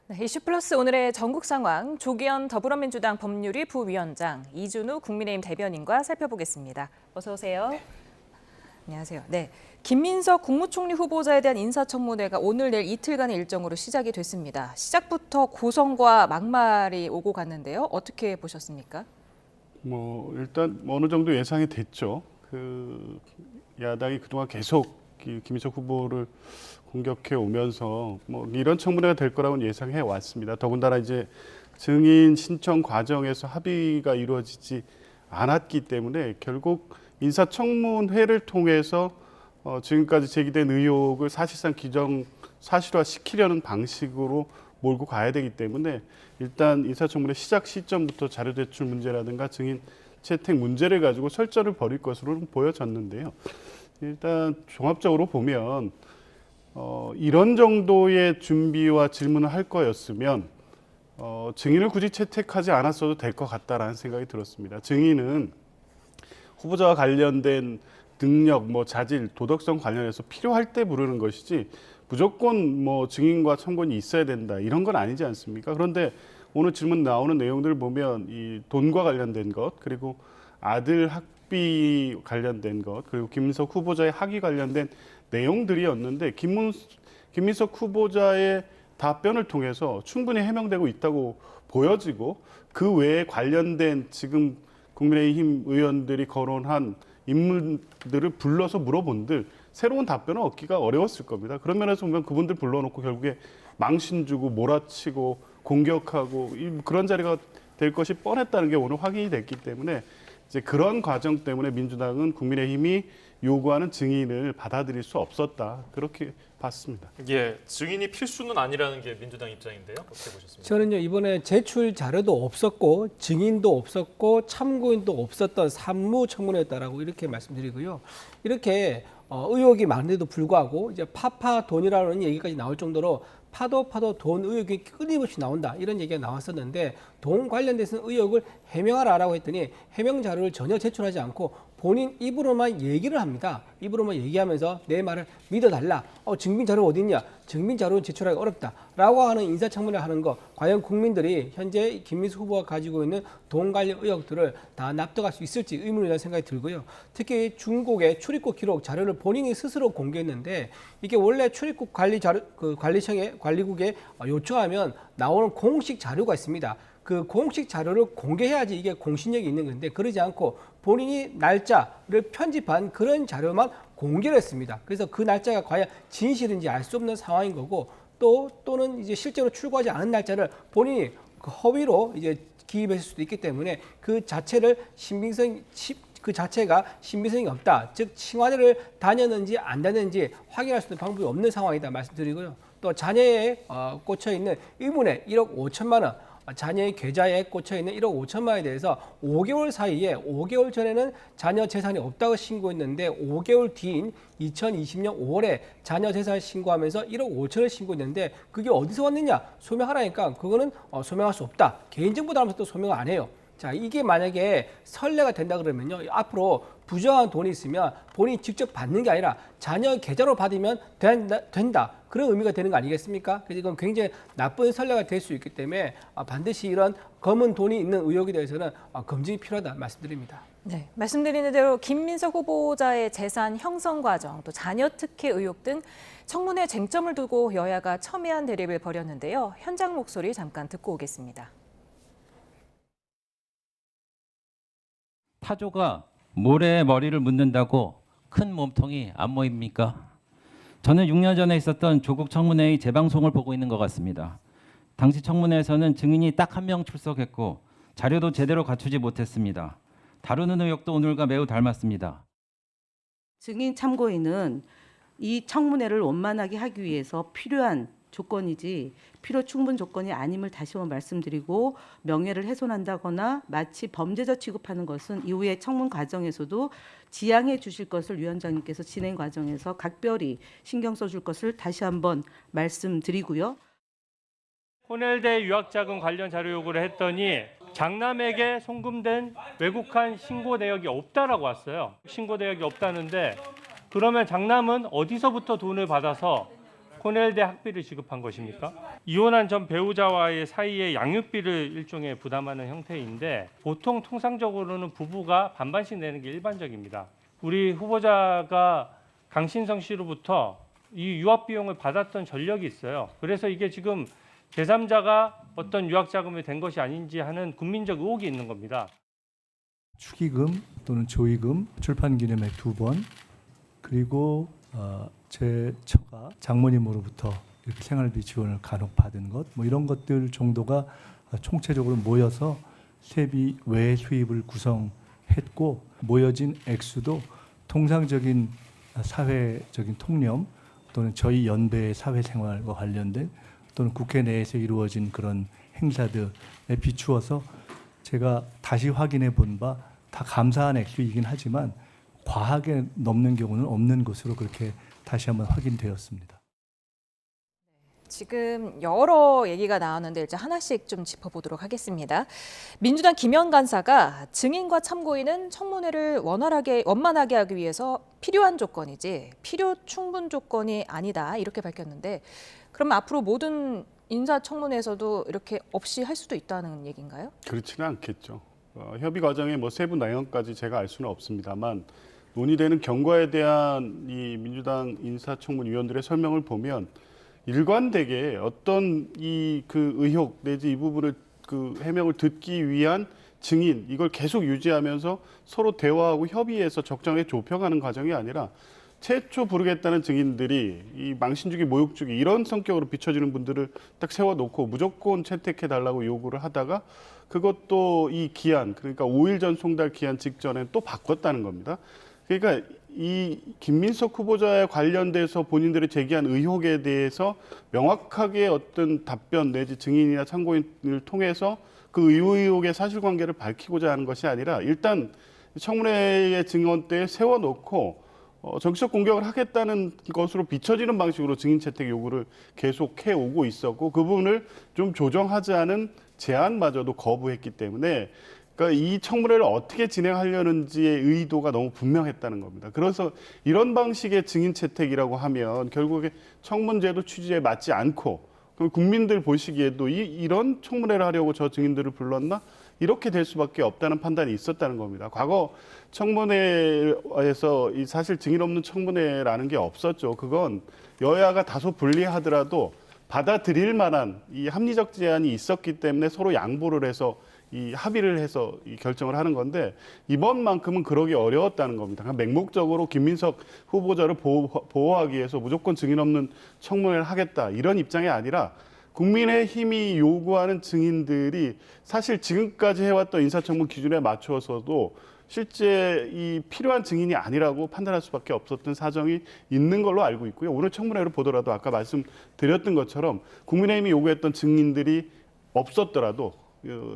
네, 이슈플러스 오늘의 전국 상황 조기현 더불어민주당 법률위 부위원장, 이준우 국민의힘 대변인과 살펴보겠습니다. 어서 오세요. 네. 안녕하세요. 네, 김민석 국무총리 후보자에 대한 인사청문회가 오늘 내일 이틀간의 일정으로 시작이 됐습니다. 시작부터 고성과 막말이 오고 갔는데요. 어떻게 보셨습니까? 일단 어느 정도 예상이 됐죠. 야당이 그동안 계속 김민석 후보를 공격해 오면서 이런 청문회가 될 거라고는 예상해 왔습니다. 더군다나 이제 증인 신청 과정에서 합의가 이루어지지 않았기 때문에 결국 인사청문회를 통해서 지금까지 제기된 의혹을 사실상 기정사실화시키려는 방식으로 몰고 가야 되기 때문에 일단 인사청문회 시작 시점부터 자료 제출 문제라든가 증인 채택 문제를 가지고 설전을 벌일 것으로 보여졌는데요. 일단 종합적으로 보면 이런 정도의 준비와 질문을 할 거였으면 증인을 굳이 채택하지 않았어도 될 것 같다라는 생각이 들었습니다. 증인은 후보자와 관련된 능력, 자질, 도덕성 관련해서 필요할 때 부르는 것이지 무조건 증인과 청권이 있어야 된다 이런 건 아니지 않습니까? 그런데 오늘 질문 나오는 내용들을 보면 이 돈과 관련된 것, 그리고 아들 학비 관련된 것, 그리고 김민석 후보자의 학위 관련된 내용들이었는데 김민석 후보자의 답변을 통해서 충분히 해명되고 있다고 보여지고 그 외에 관련된 지금 국민의힘 의원들이 거론한 인물들을 불러서 물어본들 새로운 답변을 얻기가 어려웠을 겁니다. 그런 면에서 보면 그분들 불러놓고 결국에 망신 주고 몰아치고 공격하고 그런 자리가 될 것이 뻔했다는 게 오늘 확인이 됐기 때문에 이제 그런 과정 때문에 민주당은 국민의힘이 요구하는 증인을 받아들일 수 없었다. 그렇게 봤습니다. 예, 증인이 필수는 아니라는 게 민주당 입장인데요. 어떻게 보셨습니까? 저는요, 이번에 제출 자료도 없었고 증인도 없었고 참고인도 없었던 산무청문회였다라고 이렇게 말씀드리고요. 이렇게 의혹이 많은데도 불구하고 이제 파파 돈이라는 얘기까지 나올 정도로 파도 돈 의혹이 끊임없이 나온다 이런 얘기가 나왔었는데 돈 관련돼서 의혹을 해명하라라고 했더니 해명 자료를 전혀 제출하지 않고 본인 입으로만 얘기를 합니다. 입으로만 얘기하면서 내 말을 믿어달라. 증빙 자료 어디 있냐? 증빙 자료 제출하기 어렵다라고 하는 인사청문회를 하는 거 과연 국민들이 현재 김민석 후보가 가지고 있는 돈 관련 의혹들을 다 납득할 수 있을지 의문이라는 생각이 들고요. 특히 중국의 출입국 기록 자료를 본인이 스스로 공개했는데 이게 원래 출입국 관리국에 요청하면 나오는 공식 자료가 있습니다. 그 공식 자료를 공개해야지 이게 공신력이 있는 건데 그러지 않고 본인이 날짜를 편집한 그런 자료만 공개를 했습니다. 그래서 그 날짜가 과연 진실인지 알 수 없는 상황인 거고 또는 이제 실제로 출고하지 않은 날짜를 본인이 그 허위로 이제 기입했을 수도 있기 때문에 그 자체가 신빙성이 없다. 즉 칭화대를 다녔는지 안 다녔는지 확인할 수 있는 방법이 없는 상황이다 말씀드리고요. 또 자녀에 꽂혀 있는 의문의 1억 5천만 원. 자녀의 계좌에 꽂혀 있는 1억 5천만 원에 대해서 5개월 사이에 5개월 전에는 자녀 재산이 없다고 신고했는데 5개월 뒤인 2020년 5월에 자녀 재산을 신고하면서 1억 5천을 신고했는데 그게 어디서 왔느냐 소명하라니까 그거는 소명할 수 없다. 개인정보 담아서 또 소명을 안 해요. 자, 이게 만약에 선례가 된다 그러면요. 앞으로 부정한 돈이 있으면 본인이 직접 받는 게 아니라 자녀 계좌로 받으면 된다. 그런 의미가 되는 거 아니겠습니까? 그래서 이건 굉장히 나쁜 선례가 될 수 있기 때문에 반드시 이런 검은 돈이 있는 의혹에 대해서는 검증이 필요하다 말씀드립니다. 네, 말씀드리는 대로 김민석 후보자의 재산 형성 과정, 또 자녀 특혜 의혹 등 청문회 쟁점을 두고 여야가 첨예한 대립을 벌였는데요. 현장 목소리 잠깐 듣고 오겠습니다. 타조가 모래에 머리를 묻는다고 큰 몸통이 안 모입니까? 저는 6년 전에 있었던 조국 청문회의 재방송을 보고 있는 것 같습니다. 당시 청문회에서는 증인이 딱 한 명 출석했고 자료도 제대로 갖추지 못했습니다. 다루는 의혹도 오늘과 매우 닮았습니다. 증인 참고인은 이 청문회를 원만하게 하기 위해서 필요한 조건이지 필요 충분 조건이 아님을 다시 한번 말씀드리고 명예를 훼손한다거나 마치 범죄자 취급하는 것은 이후에 청문 과정에서도 지양해 주실 것을 위원장님께서 진행 과정에서 각별히 신경 써줄 것을 다시 한번 말씀드리고요. 코넬대 유학자금 관련 자료 요구를 했더니 장남에게 송금된 외국한 신고 내역이 없다라고 왔어요. 신고 내역이 없다는데 그러면 장남은 어디서부터 돈을 받아서 코넬대 학비를 지급한 것입니까? 이혼한 전 배우자와의 사이에 양육비를 일종의 부담하는 형태인데 보통 통상적으로는 부부가 반반씩 내는 게 일반적입니다. 우리 후보자가 강신성 씨로부터 이 유학 비용을 받았던 전력이 있어요. 그래서 이게 지금 제3자가 어떤 유학 자금이 된 것이 아닌지 하는 국민적 의혹이 있는 겁니다. 축의금 또는 조의금, 출판 기념회 2번, 그리고 제 처가 장모님으로부터 이렇게 생활비 지원을 간혹 받은 것, 뭐 이런 것들 정도가 총체적으로 모여서 세비 외 수입을 구성했고, 모여진 액수도 통상적인 사회적인 통념 또는 저희 연배의 사회생활과 관련된 또는 국회 내에서 이루어진 그런 행사들에 비추어서 제가 다시 확인해 본 바 다 감사한 액수이긴 하지만 과하게 넘는 경우는 없는 것으로 그렇게 다시 한번 확인되었습니다. 지금 여러 얘기가 나왔는데 이제 하나씩 좀 짚어보도록 하겠습니다. 민주당 김현 간사가 증인과 참고인은 청문회를 원만하게 하기 위해서 필요한 조건이지 필요 충분 조건이 아니다 이렇게 밝혔는데 그러면 앞으로 모든 인사청문회에서도 이렇게 없이 할 수도 있다는 얘기인가요? 그렇지는 않겠죠. 협의 과정의 뭐 세부 내용까지 제가 알 수는 없습니다만 논의되는 경과에 대한 이 민주당 인사청문위원들의 설명을 보면 일관되게 어떤 그 의혹 내지 이 부분을 그 해명을 듣기 위한 증인 이걸 계속 유지하면서 서로 대화하고 협의해서 적정하게 좁혀가는 과정이 아니라 최초 부르겠다는 증인들이 이 망신주기, 모욕주기 이런 성격으로 비춰지는 분들을 딱 세워놓고 무조건 채택해 달라고 요구를 하다가 그것도 이 기한, 그러니까 5일 전 송달 기한 직전에 또 바꿨다는 겁니다. 그러니까 이 김민석 후보자에 관련돼서 본인들이 제기한 의혹에 대해서 명확하게 어떤 답변 내지 증인이나 참고인을 통해서 그 의혹의 사실관계를 밝히고자 하는 것이 아니라 일단 청문회의 증언 때 세워놓고 정치적 공격을 하겠다는 것으로 비춰지는 방식으로 증인 채택 요구를 계속해 오고 있었고 그 부분을 좀 조정하자는 제안마저도 거부했기 때문에 그러니까 이 청문회를 어떻게 진행하려는지의 의도가 너무 분명했다는 겁니다. 그래서 이런 방식의 증인 채택이라고 하면 결국에 청문제도 취지에 맞지 않고 국민들 보시기에도 이런 청문회를 하려고 저 증인들을 불렀나? 이렇게 될 수밖에 없다는 판단이 있었다는 겁니다. 과거 청문회에서 사실 증인 없는 청문회라는 게 없었죠. 그건 여야가 다소 불리하더라도 받아들일 만한 이 합리적 제안이 있었기 때문에 서로 양보를 해서 이 합의를 해서 이 결정을 하는 건데 이번만큼은 그러기 어려웠다는 겁니다. 그러니까 맹목적으로 김민석 후보자를 보호하기 위해서 무조건 증인 없는 청문회를 하겠다 이런 입장이 아니라 국민의힘이 요구하는 증인들이 사실 지금까지 해왔던 인사청문 기준에 맞춰서도 실제 이 필요한 증인이 아니라고 판단할 수밖에 없었던 사정이 있는 걸로 알고 있고요. 오늘 청문회를 보더라도 아까 말씀드렸던 것처럼 국민의힘이 요구했던 증인들이 없었더라도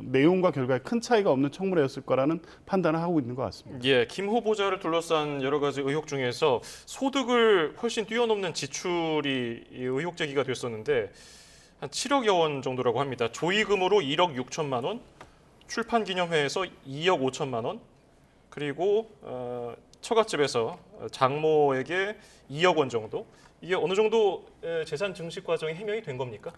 내용과 결과에 큰 차이가 없는 청문회였을 거라는 판단을 하고 있는 것 같습니다. 예, 김 후보자를 둘러싼 여러 가지 의혹 중에서 소득을 훨씬 뛰어넘는 지출이 의혹 제기가 됐었는데 한 7억여 원 정도라고 합니다. 조의금으로 1억 6천만 원, 출판 기념회에서 2억 5천만 원, 그리고 처갓집에서 장모에게 2억 원 정도. 이게 어느 정도 재산 증식 과정이 해명이 된 겁니까?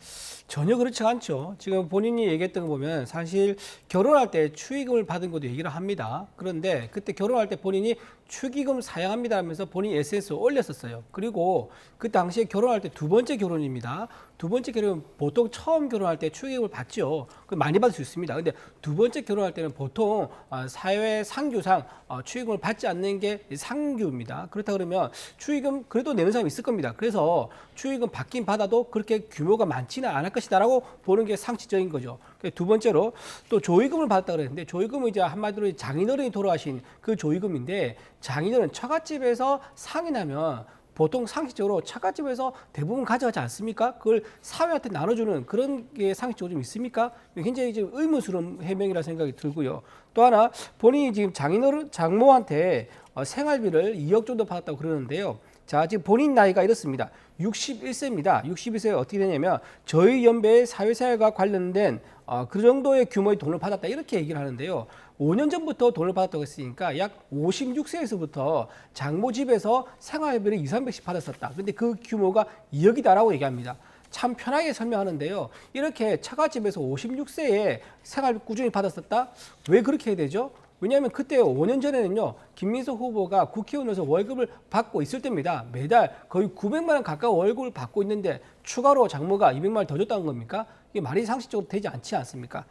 전혀 그렇지 않죠. 지금 본인이 얘기했던 거 보면 사실 결혼할 때 축의금을 받은 것도 얘기를 합니다. 그런데 그때 결혼할 때 본인이 축의금 사양합니다 하면서 본인이 SNS에 올렸었어요. 그리고 그 당시에 결혼할 때 두 번째 결혼입니다. 두 번째 결혼은 보통 처음 결혼할 때 축의금을 받죠. 많이 받을 수 있습니다. 근데 두 번째 결혼할 때는 보통 사회 상규상 축의금을 받지 않는 게 상규입니다. 그렇다 그러면 축의금 그래도 내는 사람이 있을 겁니다. 그래서 축의금 받긴 받아도 그렇게 규모가 많지는 않을 것이다라고 보는 게 상식적인 거죠. 두 번째로 또 조의금을 받았다 그랬는데 조의금은 이제 한마디로 장인어른이 돌아가신 그 조의금인데 장인어른 처갓집에서 상이나면 보통 상식적으로 처갓집에서 대부분 가져가지 않습니까? 그걸 사회한테 나눠주는 그런 게 상식적으로 좀 있습니까? 굉장히 지금 의문스러운 해명이라 생각이 들고요. 또 하나 본인이 지금 장모한테 생활비를 2억 정도 받았다고 그러는데요. 자, 지금 본인 나이가 이렇습니다. 61세입니다. 61세가 어떻게 되냐면 저희 연배의 사회생활과 관련된 그 정도의 규모의 돈을 받았다 이렇게 얘기를 하는데요. 5년 전부터 돈을 받았다고 했으니까 약 56세에서부터 장모 집에서 생활비를 2, 300씩 받았었다. 근데 그 규모가 2억이다라고 얘기합니다. 참 편하게 설명하는데요. 이렇게 처갓집에서 56세에 생활비 꾸준히 받았었다? 왜 그렇게 해야 되죠? 왜냐하면 그때 5년 전에는요, 김민석 후보가 국회의원으로서 월급을 받고 있을 때입니다. 매달 거의 900만 원 가까운 월급을 받고 있는데 추가로 장모가 200만 원 더 줬다는 겁니까? 이게 말이 상식적으로 되지 않지 않습니까?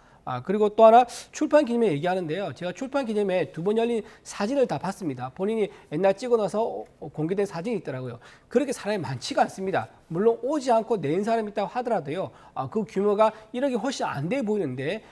그리고 또 하나 출판 기념회 얘기하는데요. 제가 출판 기념회 2번 열린 사진을 다 봤습니다. 본인이 옛날 찍어 놔서 공개된 사진이 있더라고요. 그렇게 사람이 많지가 않습니다. 물론 오지 않고 낸 사람이 있다고 하더라도요. 그 규모가 1억이 훨씬 안 돼 보이는데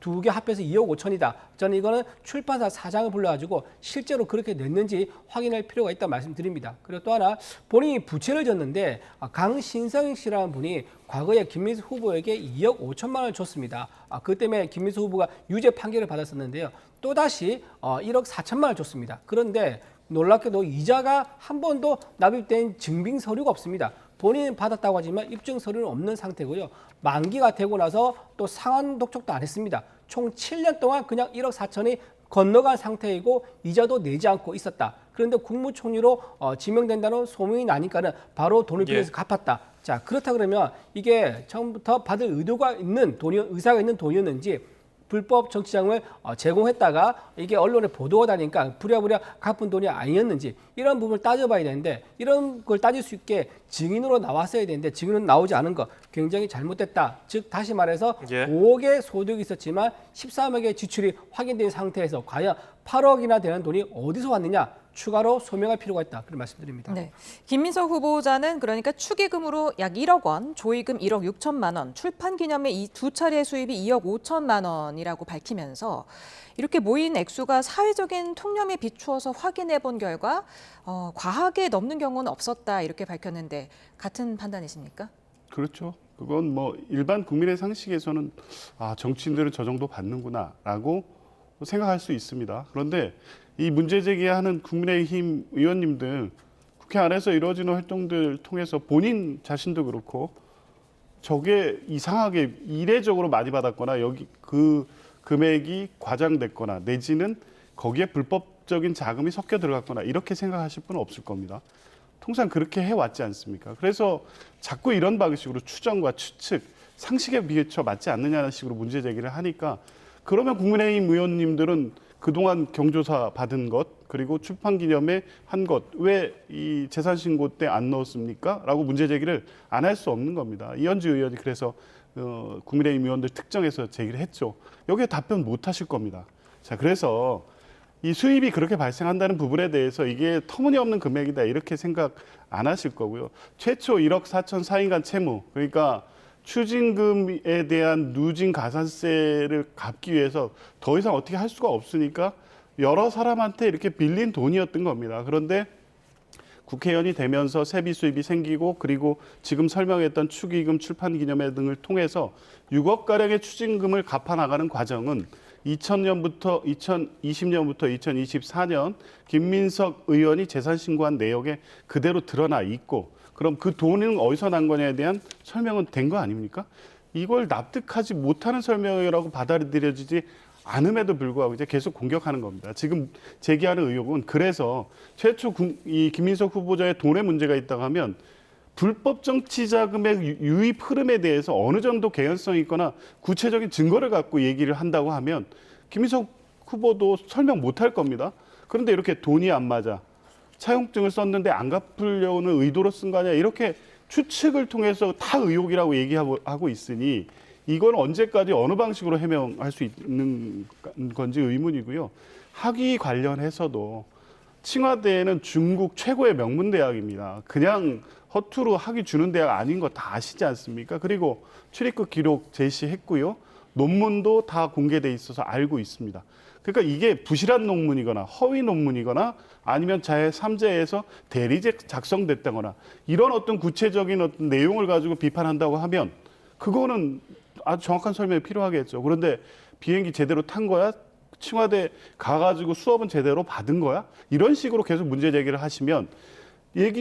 두 개 합해서 2억 5천이다. 저는 이거는 출판사 사장을 불러가지고 실제로 그렇게 냈는지 확인할 필요가 있다고 말씀드립니다. 그리고 또 하나 본인이 부채를 졌는데 강신성 씨라는 분이 과거에 김민수 후보에게 2억 5천만 원을 줬습니다. 그 때문에 김민수 후보가 유죄 판결을 받았었는데요. 또다시 1억 4천만 원을 줬습니다. 그런데 놀랍게도 이자가 한 번도 납입된 증빙 서류가 없습니다. 본인은 받았다고 하지만 입증 서류는 없는 상태고요. 만기가 되고 나서 또 상환 독촉도 안 했습니다. 총 7년 동안 그냥 1억 4천이 건너간 상태이고 이자도 내지 않고 있었다. 그런데 국무총리로 지명된다는 소문이 나니까는 바로 돈을 빌려서 갚았다. 자, 그렇다 그러면 이게 처음부터 받을 의도가 있는 의사가 있는 돈이었는지 불법 정치자금을 제공했다가 이게 언론에 보도가 다니까 부랴부랴 갚은 돈이 아니었는지 이런 부분을 따져봐야 되는데 이런 걸 따질 수 있게 증인으로 나왔어야 되는데 증인은 나오지 않은 거 굉장히 잘못됐다. 즉 다시 말해서 5억의 소득이 있었지만 13억의 지출이 확인된 상태에서 과연 8억이나 되는 돈이 어디서 왔느냐 추가로 소명할 필요가 있다. 그런 말씀드립니다. 네. 김민석 후보자는 그러니까 축의금으로 약 1억 원, 조의금 1억 6천만 원, 출판 기념회 이 두 차례 수입이 2억 5천만 원이라고 밝히면서 이렇게 모인 액수가 사회적인 통념에 비추어서 확인해 본 결과 과하게 넘는 경우는 없었다 이렇게 밝혔는데 같은 판단이십니까? 그렇죠. 그건 뭐 일반 국민의 상식에서는 정치인들은 저 정도 받는구나라고 생각할 수 있습니다. 그런데 이 문제 제기하는 국민의힘 의원님들 국회 안에서 이루어지는 활동들 통해서 본인 자신도 그렇고 저게 이상하게 이례적으로 많이 받았거나 여기 그 금액이 과장됐거나 내지는 거기에 불법적인 자금이 섞여 들어갔거나 이렇게 생각하실 분은 없을 겁니다. 통상 그렇게 해왔지 않습니까? 그래서 자꾸 이런 방식으로 추정과 추측, 상식에 비춰 맞지 않느냐는 식으로 문제 제기를 하니까 그러면 국민의힘 의원님들은 그동안 경조사 받은 것 그리고 출판기념회 한 것 왜 이 재산신고 때 안 넣었습니까? 라고 문제 제기를 안 할 수 없는 겁니다. 이현주 의원이 그래서 국민의힘 의원들 특정해서 제기를 했죠. 여기에 답변 못 하실 겁니다. 자, 그래서 이 수입이 그렇게 발생한다는 부분에 대해서 이게 터무니없는 금액이다 이렇게 생각 안 하실 거고요. 최초 1억 4천 4인간 채무 그러니까 추징금에 대한 누진 가산세를 갚기 위해서 더 이상 어떻게 할 수가 없으니까 여러 사람한테 이렇게 빌린 돈이었던 겁니다. 그런데 국회의원이 되면서 세비 수입이 생기고 그리고 지금 설명했던 축의금, 출판기념회 등을 통해서 6억가량의 추징금을 갚아나가는 과정은 2020년부터 2024년 김민석 의원이 재산 신고한 내역에 그대로 드러나 있고 그럼 그 돈은 어디서 난 거냐에 대한 설명은 된 거 아닙니까? 이걸 납득하지 못하는 설명이라고 받아들여지지 않음에도 불구하고 이제 계속 공격하는 겁니다. 지금 제기하는 의혹은 그래서 최초 이 김민석 후보자의 돈에 문제가 있다고 하면 불법 정치 자금의 유입 흐름에 대해서 어느 정도 개연성이 있거나 구체적인 증거를 갖고 얘기를 한다고 하면 김민석 후보도 설명 못할 겁니다. 그런데 이렇게 돈이 안 맞아. 차용증을 썼는데 안 갚으려는 의도로 쓴 거 아니야. 이렇게 추측을 통해서 다 의혹이라고 얘기하고 있으니 이건 언제까지 어느 방식으로 해명할 수 있는 건지 의문이고요. 학위 관련해서도 칭화대는 중국 최고의 명문대학입니다. 그냥 허투루 학위 주는 대학 아닌 거 다 아시지 않습니까? 그리고 출입국 기록 제시했고요. 논문도 다 공개돼 있어서 알고 있습니다. 그러니까 이게 부실한 논문이거나 허위 논문이거나 아니면 제3자에서 대리제 작성됐다거나 이런 어떤 구체적인 어떤 내용을 가지고 비판한다고 하면 그거는 아주 정확한 설명이 필요하겠죠. 그런데 비행기 제대로 탄 거야? 칭화대 가가지고 수업은 제대로 받은 거야? 이런 식으로 계속 문제 제기를 하시면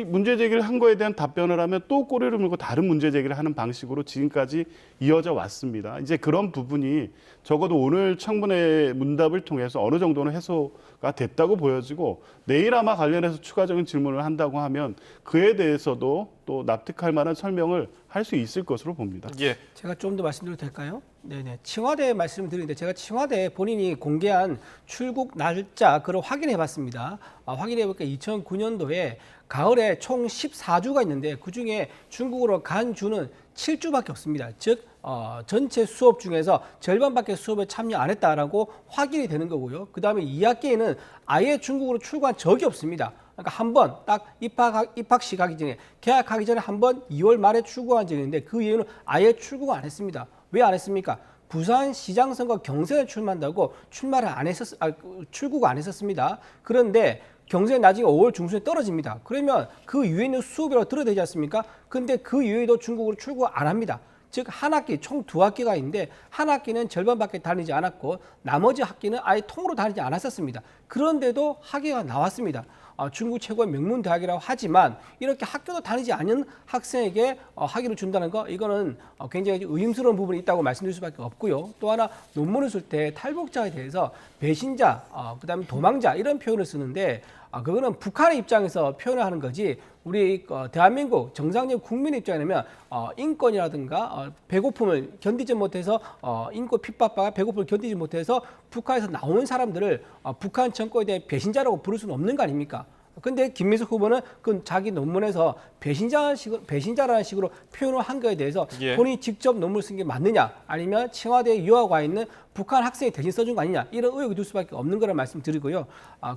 문제 제기를 한 거에 대한 답변을 하면 또 꼬리를 물고 다른 문제 제기를 하는 방식으로 지금까지 이어져 왔습니다. 이제 그런 부분이 적어도 오늘 청문회 문답을 통해서 어느 정도는 해소가 됐다고 보여지고 내일 아마 관련해서 추가적인 질문을 한다고 하면 그에 대해서도 또 납득할 만한 설명을 할 수 있을 것으로 봅니다. 예. 제가 좀 더 말씀드려도 될까요? 네네. 청와대 말씀드리는데 제가 청와대 본인이 공개한 출국 날짜 그걸 확인해 봤습니다. 확인해 보니까 2009년도에 가을에 총 14주가 있는데 그중에 중국으로 간 주는 7주밖에 없습니다. 즉 전체 수업 중에서 절반밖에 수업에 참여 안 했다라고 확인이 되는 거고요. 그다음에 2학기에는 아예 중국으로 출국한 적이 없습니다. 그러니까 한 번 딱 입학식 하기 전에 개학하기 전에 한 번 2월 말에 출국한 적이 있는데 그 이후는 아예 출국을 안 했습니다. 왜 안 했습니까? 부산시장 선거 경선에 출마한다고 출국을 안 했었습니다. 그런데 경선이 나중에 5월 중순에 떨어집니다. 그러면 그 이후에는 수업이라고 들어야 되지 않습니까? 근데 그 이후에도 중국으로 출국 안 합니다. 즉 한 학기 총 2학기가 있는데 한 학기는 절반밖에 다니지 않았고 나머지 학기는 아예 통으로 다니지 않았었습니다. 그런데도 학위가 나왔습니다. 중국 최고의 명문 대학이라고 하지만 이렇게 학교도 다니지 않은 학생에게 학위를 준다는 거 이거는 굉장히 의심스러운 부분이 있다고 말씀드릴 수밖에 없고요. 또 하나 논문을 쓸 때 탈북자에 대해서 배신자, 그다음에 도망자 이런 표현을 쓰는데 그거는 북한의 입장에서 표현을 하는 거지 우리 대한민국 정상적인 국민의 입장이라면 인권이라든가 배고픔을 견디지 못해서 인권 핍박과 배고픔을 견디지 못해서 북한에서 나오는 사람들을 북한 정권에 대해 배신자라고 부를 수는 없는 거 아닙니까? 근데 김민석 후보는 그 자기 논문에서 배신자라는 식으로 표현을 한 거에 대해서 예. 본인이 직접 논문을 쓴 게 맞느냐 아니면 청와대에 유학 와 있는 북한 학생이 대신 써준 거 아니냐 이런 의혹이 둘 수밖에 없는 거라 말씀드리고요.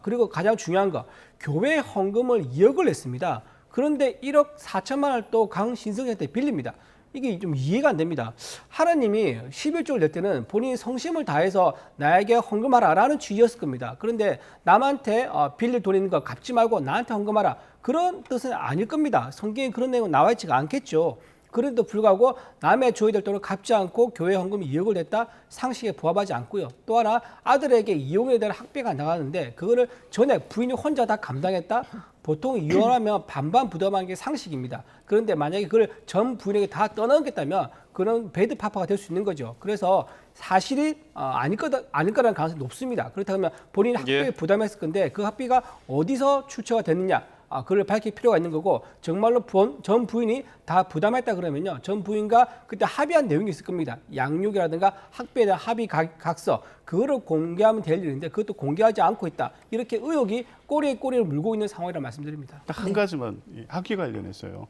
그리고 가장 중요한 거 교회 헌금을 2억을 냈습니다. 그런데 1억 4천만 원을 또 강신석한테 빌립니다. 이게 좀 이해가 안 됩니다. 하나님이 11조를 낼 때는 본인이 성심을 다해서 나에게 헌금하라라는 취지였을 겁니다. 그런데 남한테 빌릴 돈 있는 거 갚지 말고 나한테 헌금하라. 그런 뜻은 아닐 겁니다. 성경에 그런 내용은 나와 있지가 않겠죠. 그런데도 불구하고 남의 줘야 될 돈을 갚지 않고 교회 헌금이 2억을 냈다? 상식에 부합하지 않고요. 또 하나 아들에게 이용에 대한 학비가 나가는데 그거를 전액 부인이 혼자 다 감당했다? 보통 이혼하면 반반 부담하는 게 상식입니다. 그런데 만약에 그걸 전 부인에게 다 떠넘겼다면 그런 배드파파가 될 수 있는 거죠. 그래서 사실이 아닐 거라는 가능성이 높습니다. 그렇다면 본인이 학비에 부담했을 건데 그 학비가 어디서 출처가 됐느냐? 그걸 밝힐 필요가 있는 거고 정말로 전 부인이 다 부담했다 그러면요. 전 부인과 그때 합의한 내용이 있을 겁니다. 양육이라든가 학비에 대한 합의 각서 그거를 공개하면 될 일인데 그것도 공개하지 않고 있다. 이렇게 의혹이 꼬리에 꼬리를 물고 있는 상황이라 말씀드립니다. 딱 한 가지만 학위 관련해서요.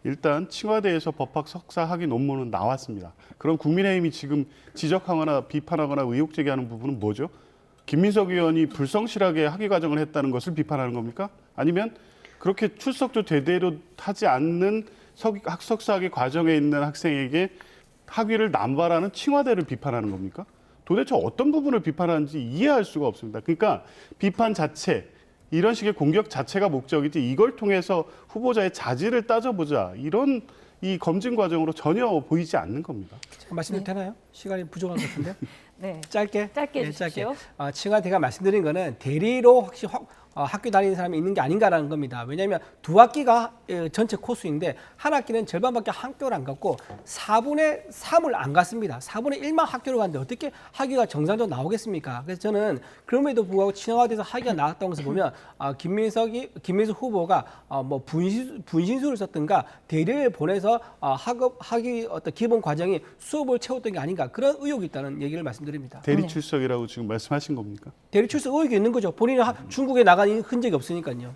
일단 청와대에서 법학 석사 학위 논문은 나왔습니다. 그럼 국민의힘이 지금 지적하거나 비판하거나 의혹 제기하는 부분은 뭐죠? 김민석 의원이 불성실하게 학위 과정을 했다는 것을 비판하는 겁니까? 아니면 그렇게 출석도 제대로 하지 않는 석사 학위 과정에 있는 학생에게 학위를 남발하는 청와대를 비판하는 겁니까? 도대체 어떤 부분을 비판하는지 이해할 수가 없습니다. 그러니까 비판 자체, 이런 식의 공격 자체가 목적이지 이걸 통해서 후보자의 자질을 따져보자 이런 이 검증 과정으로 전혀 보이지 않는 겁니다. 제가 말씀드려도 되나요? 시간이 부족한 것 같은데. 네. 짧게 해주십시오. 청와대가 말씀드린 거는 대리로 확실히 학교 다니는 사람이 있는 게 아닌가라는 겁니다. 왜냐하면 2학기가 전체 코스인데 한 학기는 절반밖에 학교를 안 갔고 4분의 3을 안 갔습니다. 4분의 1만 학교를 갔는데 어떻게 학위가 정상적으로 나오겠습니까? 그래서 저는 그럼에도 불구하고 청와대에서 학위가 나왔다는 것을 보면 김민석 후보가 뭐 분신술을 썼든가 대리를 보내서 학위 어떤 기본 과정이 수업을 채웠던 게 아닌가 그런 의혹이 있다는 얘기를 말씀드립니다. 대리 출석이라고 지금 말씀하신 겁니까? 대리 출석 의혹이 있는 거죠. 본인이 중국에 나간 흔적이 없으니까요.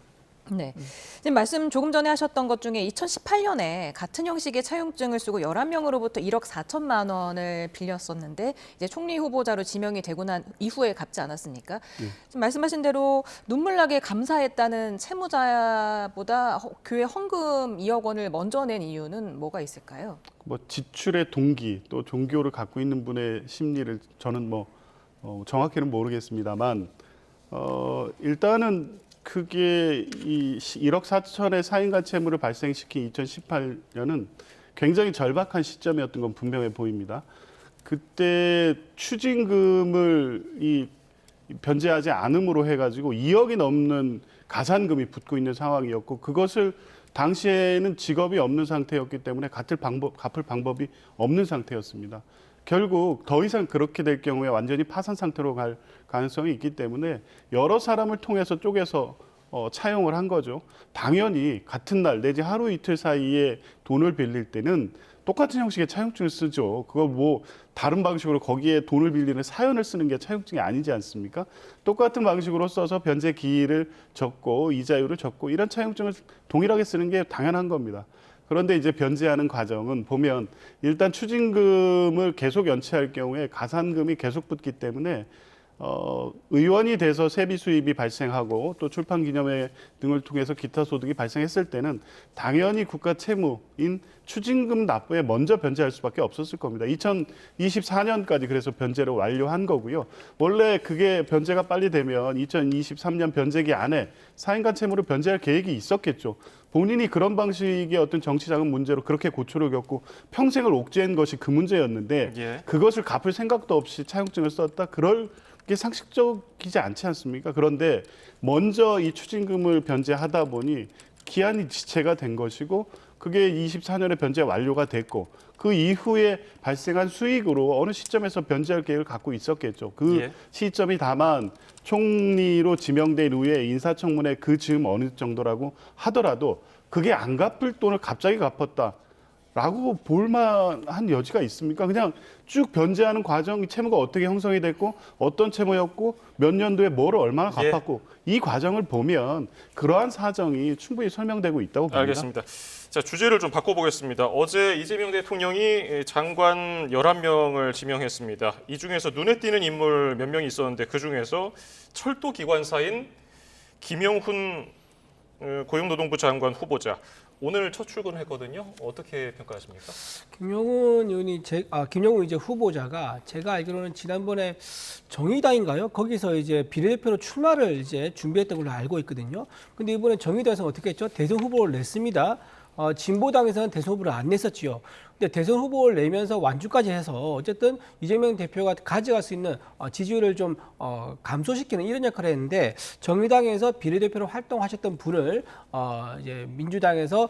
네. 지금 말씀 조금 전에 하셨던 것 중에 2018년에 같은 형식의 차용증을 쓰고 11명으로부터 1억 4천만 원을 빌렸었는데 이제 총리 후보자로 지명이 되고 난 이후에 갚지 않았습니까? 지금 말씀하신 대로 눈물나게 감사했다는 채무자보다 교회 헌금 2억 원을 먼저 낸 이유는 뭐가 있을까요? 뭐 지출의 동기 또 종교를 갖고 있는 분의 심리를 저는 정확히는 모르겠습니다만 일단은 그게 이 1억 4천의 사인간 채무를 발생시킨 2018년은 굉장히 절박한 시점이었던 건 분명해 보입니다. 그때 추징금을 변제하지 않음으로 해가지고 2억이 넘는 가산금이 붙고 있는 상황이었고 그것을 당시에는 직업이 없는 상태였기 때문에 갚을 방법이 없는 상태였습니다. 결국 더 이상 그렇게 될 경우에 완전히 파산 상태로 갈 가능성이 있기 때문에 여러 사람을 통해서 쪼개서 차용을 한 거죠. 당연히 같은 날 내지 하루 이틀 사이에 돈을 빌릴 때는 똑같은 형식의 차용증을 쓰죠. 그거 뭐 다른 방식으로 거기에 돈을 빌리는 사연을 쓰는 게 차용증이 아니지 않습니까? 똑같은 방식으로 써서 변제 기일을 적고 이자율을 적고 이런 차용증을 동일하게 쓰는 게 당연한 겁니다. 그런데 이제 변제하는 과정은 보면 일단 추징금을 계속 연체할 경우에 가산금이 계속 붙기 때문에 의원이 돼서 세비 수입이 발생하고 또 출판 기념회 등을 통해서 기타 소득이 발생했을 때는 당연히 국가 채무인 추징금 납부에 먼저 변제할 수밖에 없었을 겁니다. 2024년까지 그래서 변제를 완료한 거고요. 원래 그게 변제가 빨리 되면 2023년 변제기 안에 사인간 채무를 변제할 계획이 있었겠죠. 본인이 그런 방식의 어떤 정치자금 문제로 그렇게 고초를 겪고 평생을 옥죄한 것이 그 문제였는데 예. 그것을 갚을 생각도 없이 차용증을 썼다. 그럴 게 상식적이지 않지 않습니까? 그런데 먼저 이 추징금을 변제하다 보니 기한이 지체가 된 것이고 그게 24년에 변제 완료가 됐고 그 이후에 발생한 수익으로 어느 시점에서 변제할 계획을 갖고 있었겠죠. 그 예. 시점이 시점이 다만 총리로 지명된 후에 인사청문회 그 즈음 어느 정도라고 하더라도 그게 안 갚을 돈을 갑자기 갚았다. 라고 볼만한 여지가 있습니까? 그냥 쭉 변제하는 과정, 채무가 어떻게 형성이 됐고 어떤 채무였고 몇 년도에 뭐를 얼마나 갚았고 이 과정을 보면 그러한 사정이 충분히 설명되고 있다고 봅니다. 알겠습니다. 자, 주제를 좀 바꿔보겠습니다. 어제 이재명 대통령이 장관 11명을 지명했습니다. 이 중에서 눈에 띄는 인물 몇 명이 있었는데 그중에서 철도기관사인 김영훈 고용노동부 장관 후보자. 오늘 첫 출근했거든요. 어떻게 평가하십니까? 김영훈 의원이 김영훈 이제 후보자가 제가 알기로는 지난번에 정의당인가요? 거기서 이제 비례대표로 출마를 이제 준비했던 걸로 알고 있거든요. 근데 이번에 정의당에서 어떻게 했죠? 대선 후보를 냈습니다. 진보당에서는 대선 후보를 안 냈었지요. 근데 대선 후보를 내면서 완주까지 해서 어쨌든 이재명 대표가 가져갈 수 있는 지지율을 좀 감소시키는 이런 역할을 했는데 정의당에서 비례대표로 활동하셨던 분을 이제 민주당에서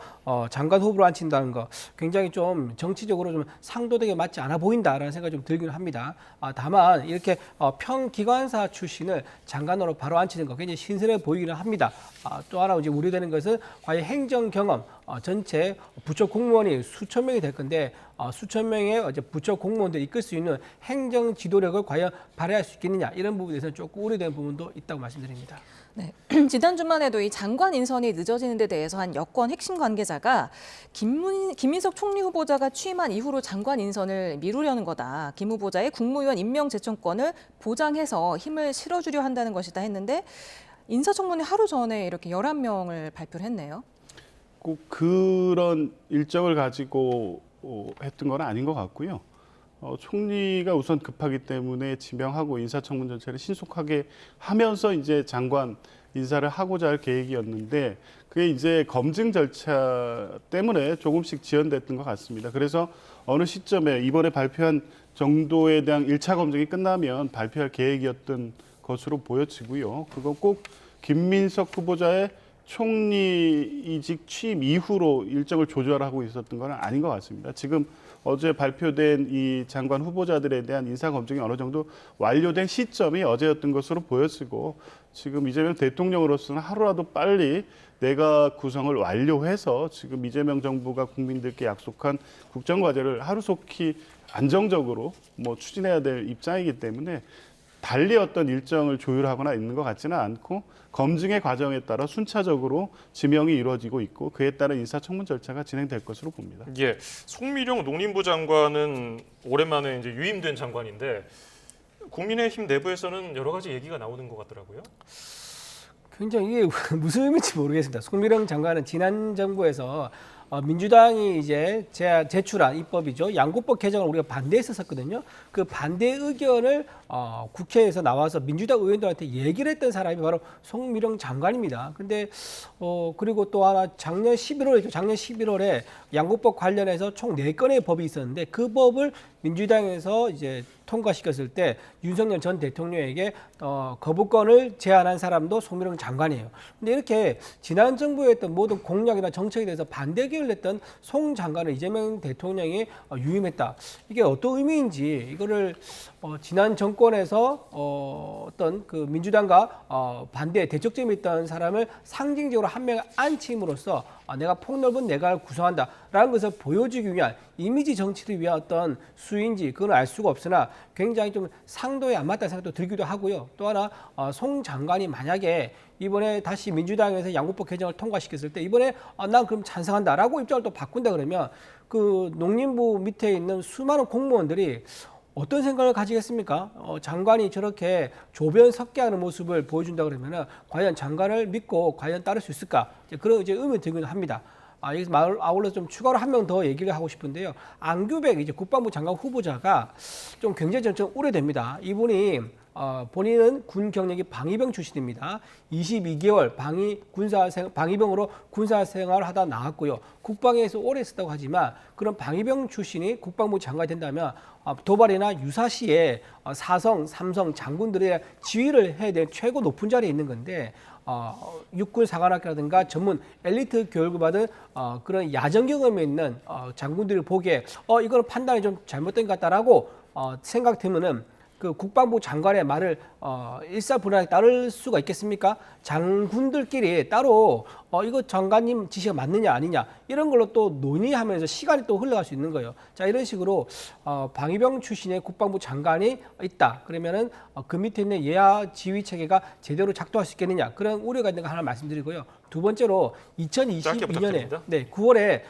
장관 후보로 앉힌다는 거 굉장히 좀 정치적으로 좀 상도되게 맞지 않아 보인다라는 생각이 좀 들기는 합니다. 다만 이렇게 평기관사 출신을 장관으로 바로 앉히는 거 굉장히 신선해 보이기는 합니다. 또 하나 이제 우려되는 것은 과연 행정 경험 전체 부처 공무원이 수천 명이 될 건데 수천 명의 부처 공무원들을 이끌 수 있는 행정 지도력을 과연 발휘할 수 있겠느냐 이런 부분에서 조금 우려되는 부분도 있다고 말씀드립니다. 네. 지난 주말에도 이 장관 인선이 늦어지는 데 대해서 한 여권 핵심 관계자가 김민석 총리 후보자가 취임한 이후로 장관 인선을 미루려는 거다. 김 후보자의 국무위원 임명 제청권을 보장해서 힘을 실어주려 한다는 것이다 했는데 인사청문회 하루 전에 이렇게 11명을 발표를 했네요. 꼭 그런 일정을 가지고 했던 건 아닌 것 같고요. 총리가 우선 급하기 때문에 지명하고 인사청문 전체를 신속하게 하면서 이제 장관 인사를 하고자 할 계획이었는데 그게 이제 검증 절차 때문에 조금씩 지연됐던 것 같습니다. 그래서 어느 시점에 이번에 발표한 정도에 대한 1차 검증이 끝나면 발표할 계획이었던 것으로 보여지고요. 그거 꼭 김민석 후보자의 총리이직 취임 이후로 일정을 조절하고 있었던 건 아닌 것 같습니다. 지금 어제 발표된 이 장관 후보자들에 대한 인사 검증이 어느 정도 완료된 시점이 어제였던 것으로 보여지고 지금 이재명 대통령으로서는 하루라도 빨리 내각 구성을 완료해서 지금 이재명 정부가 국민들께 약속한 국정과제를 하루속히 안정적으로 추진해야 될 입장이기 때문에 달리 어떤 일정을 조율하거나 있는 것 같지는 않고 검증의 과정에 따라 순차적으로 지명이 이루어지고 있고 그에 따른 인사청문 절차가 진행될 것으로 봅니다. 예, 송미령 농림부 장관은 오랜만에 이제 유임된 장관인데 국민의힘 내부에서는 여러 가지 얘기가 나오는 것 같더라고요. 굉장히 이게 무슨 의미인지 모르겠습니다. 송미령 장관은 지난 정부에서 민주당이 이제 제출한 입법이죠. 양국법 개정을 우리가 반대했었거든요. 그 반대 의견을 국회에서 나와서 민주당 의원들한테 얘기를 했던 사람이 바로 송미령 장관입니다. 근데 그리고 또 하나 작년 11월에 양국법 관련해서 총 4건의 법이 있었는데 그 법을 민주당에서 이제 통과시켰을 때 윤석열 전 대통령에게 거부권을 제안한 사람도 송미령 장관이에요. 근데 이렇게 지난 정부의 했던 모든 공약이나 정책에 대해서 반대 의견을 냈던 송 장관을 이재명 대통령이 유임했다. 이게 어떤 의미인지 이거를 지난 정권에서 어떤 그 민주당과 반대 대척점이 있던 사람을 상징적으로 한 명에 앉힘으로써 내가 폭넓은 내각을 구성한다라는 것을 보여주기 위한 이미지 정치를 위한 어떤 수인지 그건 알 수가 없으나 굉장히 좀 상도에 안 맞다는 생각도 들기도 하고요. 또 하나 송 장관이 만약에 이번에 다시 민주당에서 양국법 개정을 통과시켰을 때 이번에 난 그럼 찬성한다라고 입장을 또 바꾼다 그러면 그 농림부 밑에 있는 수많은 공무원들이 어떤 생각을 가지겠습니까? 장관이 저렇게 조변 섞게 하는 모습을 보여준다 그러면은 과연 장관을 믿고 과연 따를 수 있을까? 그런 이제 의문이 들기도 합니다. 여기서 아울러 좀 추가로 한 명 더 얘기를 하고 싶은데요. 안규백 이제 국방부 장관 후보자가 좀 굉장히 좀 우려됩니다. 이분이 본인은 군 경력이 방위병 출신입니다. 22개월 방위병으로 군사 생활을 하다 나왔고요. 국방에서 오래 있었다고 하지만 그런 방위병 출신이 국방부 장관이 된다면 도발이나 유사시에 사성, 삼성 장군들의 지휘를 해야 될 최고 높은 자리에 있는 건데 육군 사관학교라든가 전문 엘리트 교육을 받은 그런 야전 경험이 있는 장군들을 보기에 이거는 판단이 좀 잘못된 것 같다라고 생각되면은 그 국방부 장관의 말을 일사불란하게 따를 수가 있겠습니까? 장군들끼리 따로 이거 장관님 지시가 맞느냐 아니냐 이런 걸로 또 논의하면서 시간이 또 흘러갈 수 있는 거예요. 자, 이런 식으로 방위병 출신의 국방부 장관이 있다. 그러면은 그 밑에 있는 예하 지휘 체계가 제대로 작동할 수 있겠느냐 그런 우려가 있는 거 하나 말씀드리고요. 두 번째로 2022년에 9월에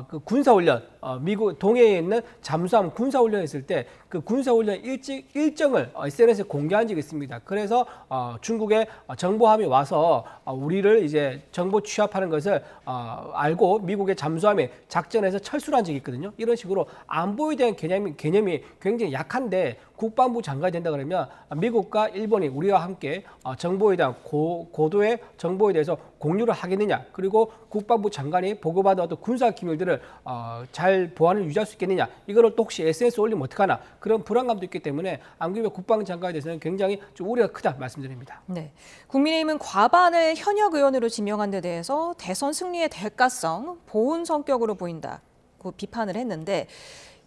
그 군사훈련 미국 동해에 있는 잠수함 군사훈련을 했을 때 그 군사훈련 일정을 SNS에 공개한 적이 있습니다. 그래서 중국의 정보함이 와서 우리를 이제 정보 취합하는 것을 알고 미국의 잠수함에 작전해서 철수를 한 적이 있거든요. 이런 식으로 안보에 대한 개념이 굉장히 약한데 국방부 장관이 된다 그러면 미국과 일본이 우리와 함께 정보에 대한 고도의 정보에 대해서 공유를 하겠느냐 그리고 국방부 장관이 보고받은 어떤 군사 기밀들을 잘 보안을 유지할 수 있겠느냐 이거를 또 혹시 SNS에 올리면 어떡하나 그런 불안감도 있기 때문에 안규백 국방장관에 대해서는 굉장히 좀 우려가 크다 말씀드립니다. 네, 국민의힘은 과반을 현역 의원으로 지명한 데 대해서 대선 승리의 대가성, 보훈 성격으로 보인다고 비판을 했는데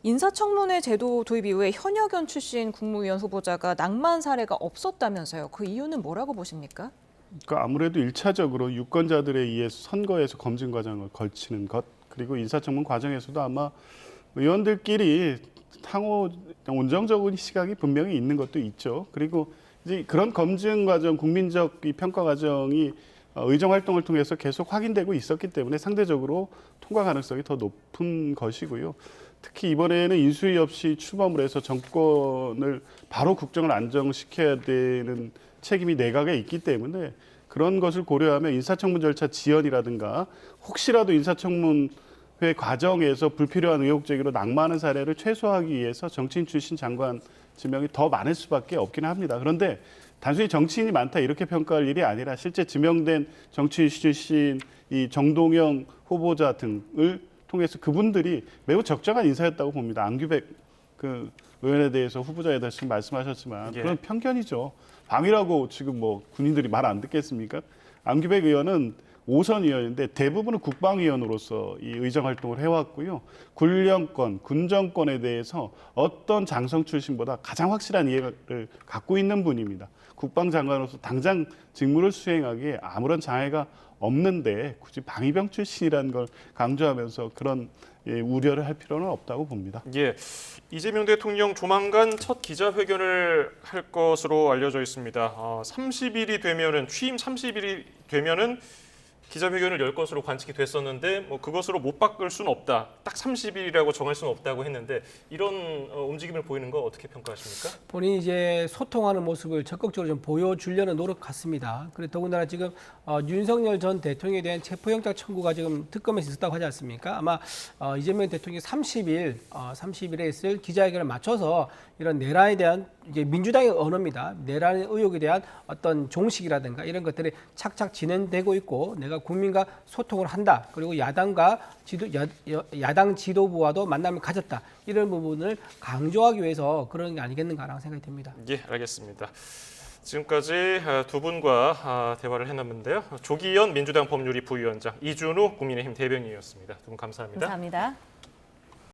인사청문회 제도 도입 이후에 현역 의원 출신 국무위원 후보자가 낙마한 사례가 없었다면서요. 그 이유는 뭐라고 보십니까? 그러니까 아무래도 1차적으로 유권자들에 의해서 선거에서 검증 과정을 걸치는 것 그리고 인사청문 과정에서도 아마 의원들끼리 상호 온정적인 시각이 분명히 있는 것도 있죠. 그리고 이제 그런 검증 과정, 국민적 평가 과정이 의정 활동을 통해서 계속 확인되고 있었기 때문에 상대적으로 통과 가능성이 더 높은 것이고요. 특히 이번에는 인수위 없이 출범을 해서 정권을 바로 국정을 안정시켜야 되는 책임이 내각에 있기 때문에 그런 것을 고려하면 인사청문 절차 지연이라든가 혹시라도 인사청문회 과정에서 불필요한 의혹 제기로 낙마하는 사례를 최소화하기 위해서 정치인 출신 장관 지명이 더 많을 수밖에 없기는 합니다. 그런데 단순히 정치인이 많다 이렇게 평가할 일이 아니라 실제 지명된 정치인 출신 이 정동영 후보자 등을 통해서 그분들이 매우 적정한 인사였다고 봅니다. 안규백 그 의원에 대해서 후보자에 대해서 말씀하셨지만 그건 편견이죠. 방위라고 지금 뭐 군인들이 말 안 듣겠습니까? 안규백 의원은 5선 의원인데 대부분은 국방위원으로서 이 의정 활동을 해왔고요. 군령권, 군정권에 대해서 어떤 장성 출신보다 가장 확실한 이해를 갖고 있는 분입니다. 국방장관으로서 당장 직무를 수행하기에 아무런 장애가 없는데 굳이 방위병 출신이라는 걸 강조하면서 그런 우려를 할 필요는 없다고 봅니다. 예, 이재명 대통령 조만간 첫 기자회견을 할 것으로 알려져 있습니다. 30일이 되면은 취임 30일이 되면은 기자회견을 열 것으로 관측이 됐었는데 뭐 그것으로 못 바꿀 수는 없다. 딱 30일이라고 정할 수는 없다고 했는데 이런 움직임을 보이는 거 어떻게 평가하십니까? 본인이 이제 소통하는 모습을 적극적으로 좀 보여주려는 노력 같습니다. 그리고 더군다나 지금 윤석열 전 대통령에 대한 체포영장 청구가 지금 특검에서 있었다고 하지 않습니까? 아마 이재명 대통령이 30일에 있을 기자회견을 맞춰서 이런 내란에 대한 이제 민주당의 언어입니다. 내란 의혹에 대한 어떤 종식이라든가 이런 것들이 착착 진행되고 있고 내가 국민과 소통을 한다. 그리고 야당과 야당 지도부와도 만남을 가졌다. 이런 부분을 강조하기 위해서 그런 게 아니겠는가라는 생각이 듭니다. 예, 알겠습니다. 지금까지 두 분과 대화를 해놨는데요. 조기현 민주당 법률위 부위원장, 이준우 국민의힘 대변인이었습니다. 두 분 감사합니다. 감사합니다.